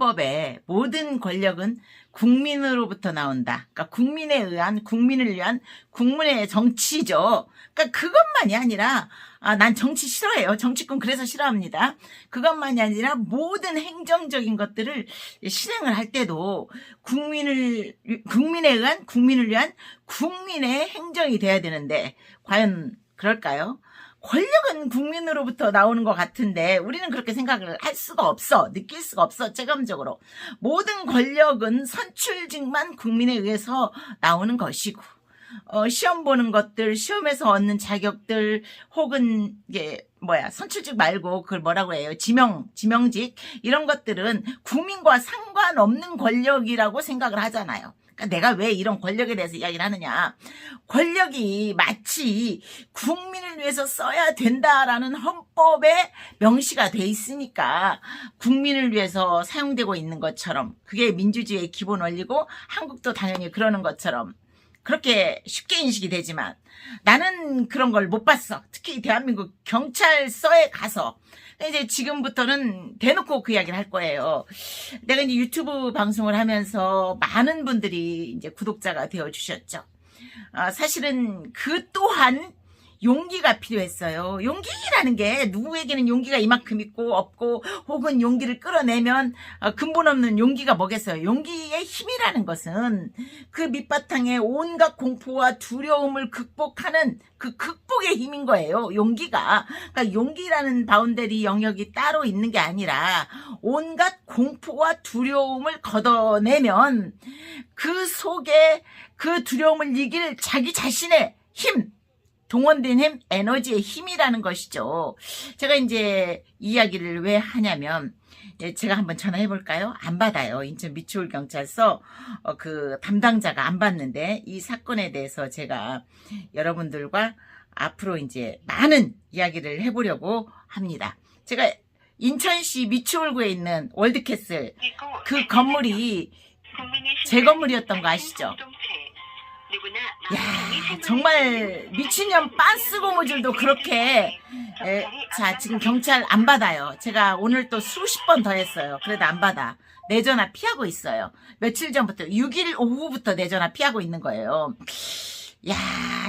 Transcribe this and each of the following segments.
헌법에 모든 권력은 국민으로부터 나온다. 그러니까 국민에 의한, 국민을 위한 국민의 정치죠. 그러니까 그것만이 아니라 난 정치 싫어해요. 정치권 그래서 싫어합니다. 그것만이 아니라 모든 행정적인 것들을 실행을 할 때도 국민에 의한, 국민을 위한 국민의 행정이 돼야 되는데 과연 그럴까요? 권력은 국민으로부터 나오는 것 같은데 우리는 그렇게 생각을 할 수가 없어. 느낄 수가 없어. 체감적으로. 모든 권력은 선출직만 국민에 의해서 나오는 것이고 시험 보는 것들, 시험에서 얻는 자격들 혹은 선출직 말고 그걸 뭐라고 해요? 지명직 이런 것들은 국민과 상관없는 권력이라고 생각을 하잖아요. 그러니까 내가 왜 이런 권력에 대해서 이야기를 하느냐. 권력이 마치 국민을 위해서 써야 된다라는 헌법에 명시가 돼 있으니까 국민을 위해서 사용되고 있는 것처럼 그게 민주주의의 기본 원리고 한국도 당연히 그러는 것처럼 그렇게 쉽게 인식이 되지만 나는 그런 걸 못 봤어. 특히 대한민국 경찰서에 가서 이제 지금부터는 대놓고 그 이야기를 할 거예요. 내가 이제 유튜브 방송을 하면서 많은 분들이 이제 구독자가 되어 주셨죠. 사실은 그 또한 용기가 필요했어요. 용기라는 게 누구에게는 용기가 이만큼 있고 없고 혹은 용기를 끌어내면 근본 없는 용기가 뭐겠어요. 용기의 힘이라는 것은 그 밑바탕에 온갖 공포와 두려움을 극복하는 그 극복의 힘인 거예요. 용기가. 그러니까 용기라는 바운더리 영역이 따로 있는 게 아니라 온갖 공포와 두려움을 걷어내면 그 속에 그 두려움을 이길 자기 자신의 힘, 동원된 힘, 에너지의 힘이라는 것이죠. 제가 이제 이야기를 왜 하냐면 제가 한번 전화해 볼까요? 안 받아요. 인천 미추홀경찰서 그 담당자가 안 받는데 이 사건에 대해서 제가 여러분들과 앞으로 이제 많은 이야기를 해보려고 합니다. 제가 인천시 미추홀구에 있는 월드캐슬 그 건물이 제 건물이었던 거 아시죠? 야, 정말 미친년 빤스고무줄도 그렇게 자, 지금 경찰 안 받아요. 제가 오늘 또 수십 번 더 했어요. 그래도 안 받아. 내 전화 피하고 있어요. 며칠 전부터 6일 오후부터 내 전화 피하고 있는 거예요. 야,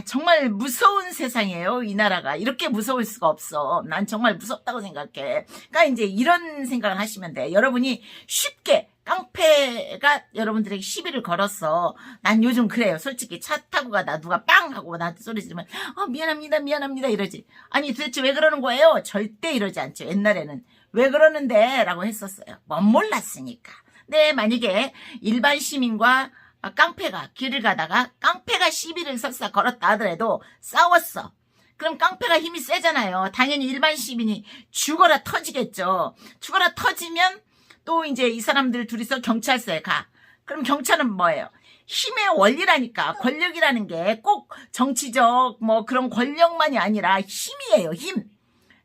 정말 무서운 세상이에요. 이 나라가 이렇게 무서울 수가 없어. 난 정말 무섭다고 생각해. 그러니까 이제 이런 생각을 하시면 돼. 여러분이 쉽게 깡패가 여러분들에게 시비를 걸었어. 난 요즘 그래요. 솔직히 차 타고 가다 누가 빵 하고 나한테 소리 지르면 미안합니다 이러지. 아니 도대체 왜 그러는 거예요? 절대 이러지 않죠. 옛날에는 왜 그러는데 라고 했었어요. 뭔 몰랐으니까. 네, 만약에 일반 시민과 깡패가 길을 가다가 깡패가 시비를 설사 걸었다 하더라도 싸웠어. 그럼 깡패가 힘이 세잖아요. 당연히 일반 시민이 죽어라 터지겠죠. 죽어라 터지면 또 이제 이 사람들 둘이서 경찰서에 가. 그럼 경찰은 뭐예요? 힘의 원리라니까. 권력이라는 게 꼭 정치적 그런 권력만이 아니라 힘이에요. 힘.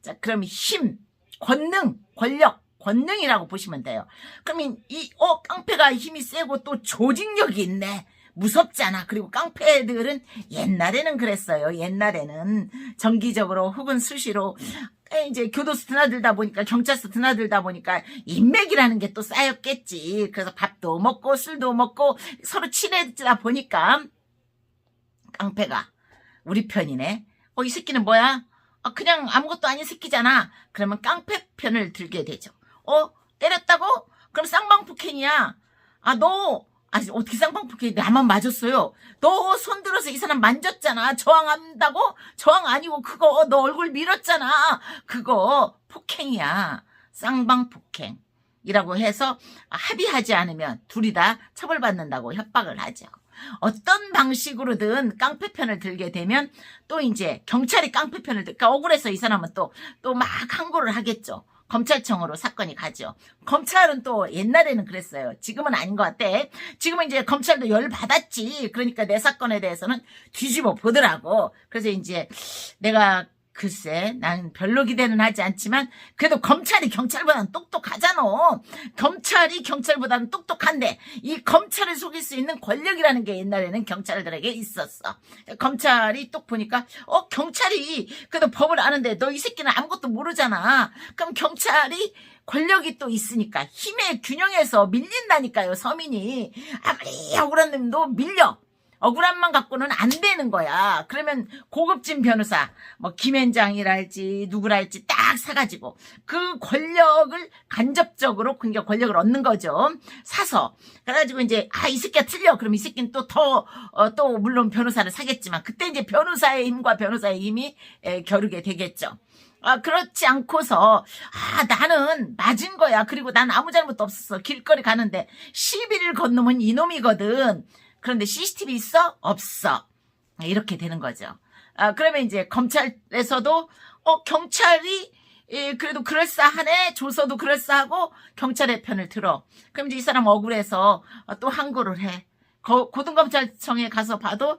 자, 그럼 힘, 권능, 권력. 권능이라고 보시면 돼요. 그러면 깡패가 힘이 세고 또 조직력이 있네. 무섭잖아. 그리고 깡패들은 옛날에는 그랬어요. 옛날에는 정기적으로 혹은 수시로 이제 교도소 드나들다 보니까 경찰서 드나들다 보니까 인맥이라는 게 또 쌓였겠지. 그래서 밥도 먹고 술도 먹고 서로 친해지다 보니까 깡패가 우리 편이네. 이 새끼는 뭐야? 그냥 아무것도 아닌 새끼잖아. 그러면 깡패 편을 들게 되죠. 때렸다고? 그럼 쌍방폭행이야. 너 어떻게 쌍방폭행이 나만 맞았어요. 너 손 들어서 이 사람 만졌잖아. 저항한다고? 저항 아니고 그거 너 얼굴 밀었잖아. 그거 폭행이야. 쌍방폭행이라고 해서 합의하지 않으면 둘이 다 처벌받는다고 협박을 하죠. 어떤 방식으로든 깡패 편을 들게 되면 또 이제 경찰이 깡패 편을 그러니까 억울해서 이 사람은 또 막 항고를 하겠죠. 검찰청으로 사건이 가죠. 검찰은 또 옛날에는 그랬어요. 지금은 아닌 것 같아. 지금은 이제 검찰도 열받았지. 그러니까 내 사건에 대해서는 뒤집어 보더라고. 그래서 이제 내가 글쎄 난 별로 기대는 하지 않지만 그래도 검찰이 경찰보다는 똑똑하잖아. 검찰이 경찰보다는 똑똑한데 이 검찰을 속일 수 있는 권력이라는 게 옛날에는 경찰들에게 있었어. 검찰이 똑 보니까 경찰이 그래도 법을 아는데 너 이 새끼는 아무것도 모르잖아. 그럼 경찰이 권력이 또 있으니까 힘의 균형에서 밀린다니까요. 서민이 아무리 억울한 놈도 밀려. 억울함만 갖고는 안 되는 거야. 그러면 고급진 변호사, 뭐 김앤장이랄지 누구랄지 딱 사가지고 그 권력을 간접적으로 그러니까 권력을 얻는 거죠. 사서 그래가지고 이제 이 새끼가 틀려. 그럼 이 새끼는 또 물론 변호사를 사겠지만 그때 이제 변호사의 힘과 변호사의 힘이 겨루게 되겠죠. 그렇지 않고서 나는 맞은 거야. 그리고 난 아무 잘못도 없었어. 길거리 가는데 시비를 건너면 이놈이거든. 그런데 CCTV 있어? 없어. 이렇게 되는 거죠. 그러면 이제 검찰에서도 경찰이 그래도 그럴싸하네. 조서도 그럴싸하고 경찰의 편을 들어. 그럼 이제 이 사람 억울해서 또 항고를 해. 고등검찰청에 가서 봐도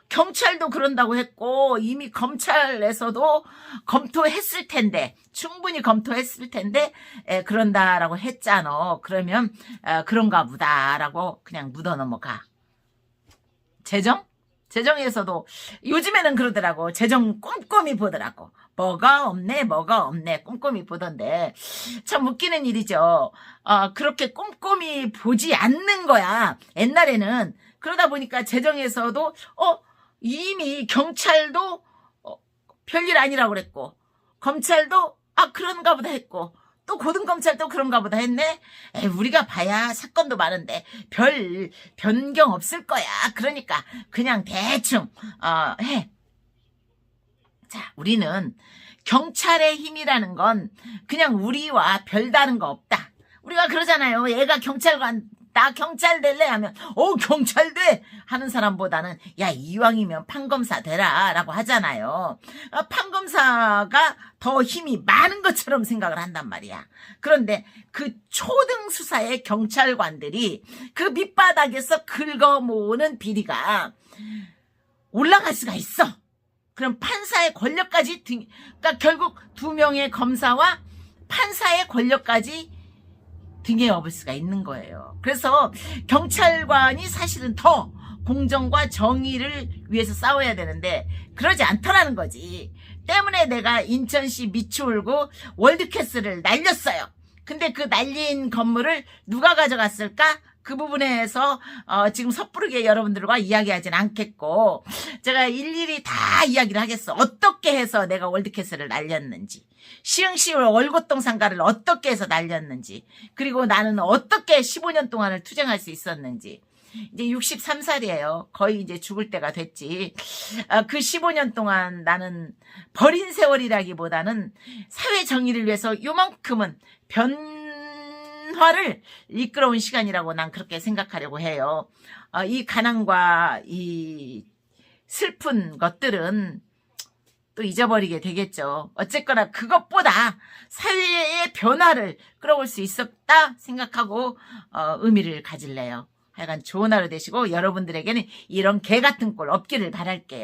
경찰도 그런다고 했고 이미 검찰에서도 검토했을 텐데 충분히 검토했을 텐데 그런다라고 했잖아. 그러면 그런가 보다라고 그냥 묻어 넘어가. 재정에서도 요즘에는 그러더라고. 재정 꼼꼼히 보더라고. 뭐가 없네 꼼꼼히 보던데 참 웃기는 일이죠. 그렇게 꼼꼼히 보지 않는 거야. 옛날에는. 그러다 보니까 재정에서도 이미 경찰도 별일 아니라고 그랬고 검찰도 그런가 보다 했고 또 고등검찰도 그런가 보다 했네. 우리가 봐야 사건도 많은데 별 변경 없을 거야. 그러니까 그냥 대충 해. 자, 우리는 경찰의 힘이라는 건 그냥 우리와 별다른 거 없다. 우리가 그러잖아요. 얘가 경찰관 나 경찰 될래 하면 경찰 돼 하는 사람보다는 야 이왕이면 판검사 되라 라고 하잖아요. 판검사가 더 힘이 많은 것처럼 생각을 한단 말이야. 그런데 그 초등 수사의 경찰관들이 그 밑바닥에서 긁어모으는 비리가 올라갈 수가 있어. 그럼 판사의 권력까지 그러니까 결국 2명의 검사와 판사의 권력까지 등에 업을 수가 있는 거예요. 그래서 경찰관이 사실은 더 공정과 정의를 위해서 싸워야 되는데 그러지 않더라는 거지. 때문에 내가 인천시 미추홀구 월드캐슬을 날렸어요. 근데 그 날린 건물을 누가 가져갔을까? 그 부분에서 지금 섣부르게 여러분들과 이야기하진 않겠고 제가 일일이 다 이야기를 하겠어. 어떻게 해서 내가 월드캐슬을 날렸는지, 시흥시 월곶동 상가를 어떻게 해서 날렸는지, 그리고 나는 어떻게 15년 동안을 투쟁할 수 있었는지. 이제 63살이에요. 거의 이제 죽을 때가 됐지. 그 15년 동안 나는 버린 세월이라기보다는 사회 정의를 위해서 요만큼은 변화를 이끌어온 시간이라고 난 그렇게 생각하려고 해요. 이 가난과 이 슬픈 것들은 또 잊어버리게 되겠죠. 어쨌거나 그것보다 사회의 변화를 끌어올 수 있었다 생각하고 의미를 가질래요. 하여간 좋은 하루 되시고 여러분들에게는 이런 개 같은 꼴 없기를 바랄게요.